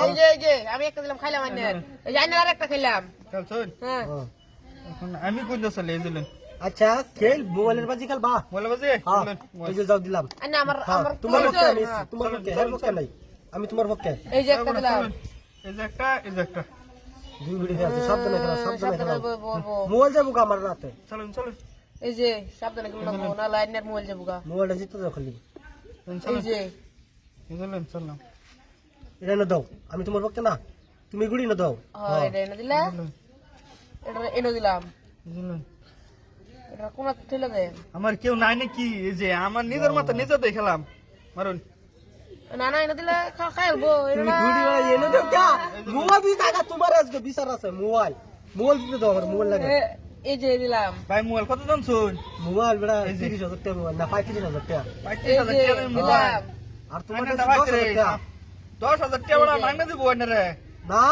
এই যে আমি একটা দিলাম খাইলাম আইনের এই যে আইনের আরেকটা খাইলাম চল হ্যাঁ এখন আমি কোন দশা লে দিলেন আচ্ছা খেল মোবাইলের বাজি খেলবা বলে বাজে এই যে যাও দিলাম আইনা আমার তোমার পক্ষে আমি তোমার পক্ষে হের পক্ষে নাই আমি তোমার পক্ষে এই যে একটা দিলাম এই যে একটা দুই গুড়ি আছে সাবধানে খেলো মোবাইল যাবো আমার রাতে চলুন এই যে সাবধানে খেলো না লাইনের মোবাইল যাবো গা মোবাইলটা জিতে দাও খালি এই যে চললাম এটা না দাও আমি তোমার পক্ষে না তুমি গুড়ি না দাও হ্যাঁ এটা এনে দিলা এটা এনে দিলাম এটা কোন ঠেলে দেন আমার কেউ নাই নাকি এই যে আমার নিজের মতো নিজে দেখালাম মারুন না না এনে দিলে খাইলবো তুমি গুড়ি এনে দাও কা মোবাইল দিতে টাকা তোমার আজকে বিচার আছে মোবাইল দিতে দাও আমার মোবাইল লাগে এই যে দিলাম ভাই মোবাইল কত দাম শুন মোবাইল বড় 30000 টাকা মোবাইল না 35000 টাকা 35000 টাকা মোবাইল আর তোমার না, কাছে 10,000 টাকা 10,000 টাকা বড় মাগনা দিব না রে না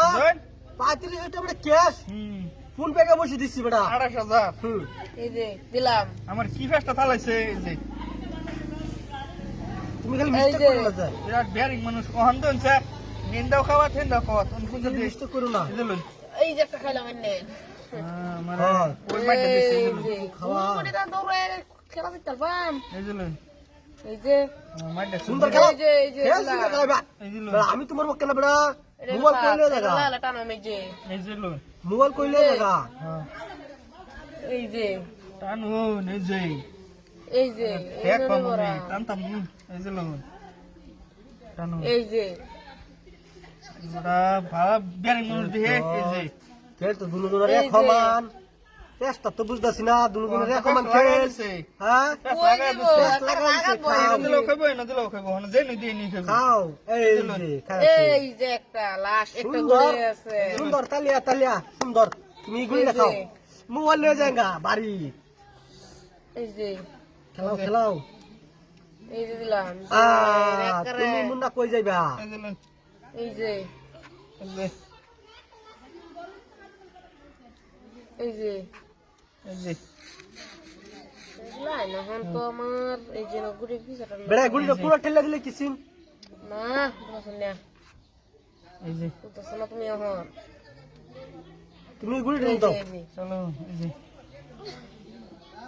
35000 টাকা বড় ক্যাশ ফোন পে কে বসে দিচ্ছি বড় 28000 এই যে দিলাম আমার কি ফেস্টা থালাইছে এই যে তুমি খালি মিস্টেক করো না যায় বিরাট বেয়ারিং মানুষ ওহান দনছে নিন্দাও খাওয়া থেন্দাও খাওয়া তুমি কোন দিকে মিস্টেক করো না দিলুন এই যে একটা খাইলাম এনে মানে ওই মাইটা দিছে খাওয়া কোনে দাও দৌড়ে খেলা দিতে পারবাম এই দিলুন এই যে মাইটা সুন্দর খেলা এই যে খেল সুন্দর খেলা এই দিলুন আমি তোমার পক্ষে না বড় মোবাইল কইলে লাগা লালা টানো এই যে এই দিলুন মোবাইল কইলে লাগা হ্যাঁ এই যে টানুন এই যে এই যে এক কম টানতাম এই দিলুন টানুন এই যে ওটা ভালো বেয়ারিং মানুষ দিয়ে এই যে খেল তো দুনুজনের এক সমান চেষ্টা তো বুঝতাছি না দুনুজনের এক সমান খেল হ্যাঁ দিলেও খাইবো না দিলেও খাইবো না যে দিয়ে নি খাইবো খাও এই যে একটা লাশ একটা সুন্দর গুড়ি আছে সুন্দর তালিয়া সুন্দর তুমি গুলিটা খাও মোবাইল নিয়ে যাঙ্গা বাড়ি এই যে খেলাও এই যে দিলাম তুমি মুন্না কই যাইবা এই দিলুন এই যে এই যে এই যে এই যে লাই না হন তো আমার এই যে গুড়ি পিছাটা বেড়া গুলিটা পুরো ঠেলে দিলে কি সিন না বুঝছ না এই যে বুঝছ না তুমি এখন তুমি গুলিটা এই দাও যে চলো এই যে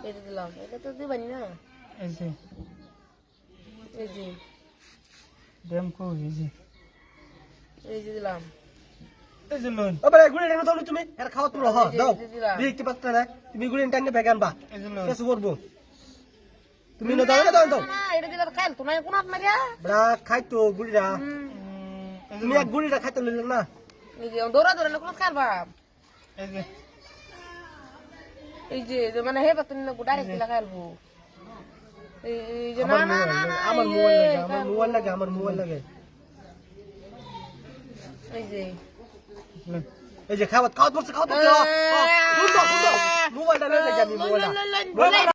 এই যে দিলাম এটা তো দিবানি না এই যে এই যে ড্যাম কো এই যে দিলাম এই যে লোন ও বেড়া গুলিটা দাও তুমি এর খাওয়া তুমি হ দাও এই যে দিলাম দেখতে পাচ্ছ না তুমি গুলিটা টাইনে ব্যাগ আনবা এই যে লোন কেসে করবো তুমি না দাও দাও না এটা দিলে খাইল তো না কোন হাত মারিয়া বেড়া খাইতো গুলিটা তুমি এক গুলিটা খাইতে লইলে না এই যে দৌড়া দৌড়া কোন খাইবা এই যে এই যে মানে হে পাতুন না ডাইরেক্ট দিলা খাইলবো এই যে না না না না আমার মোবাইল লাগে আমার মোবাইল লাগে এই যে লোন এই যে খাওয়া পড়ছে সুন্দর মোবাইলটা নিয়ে যাই আমি মোবাইলটা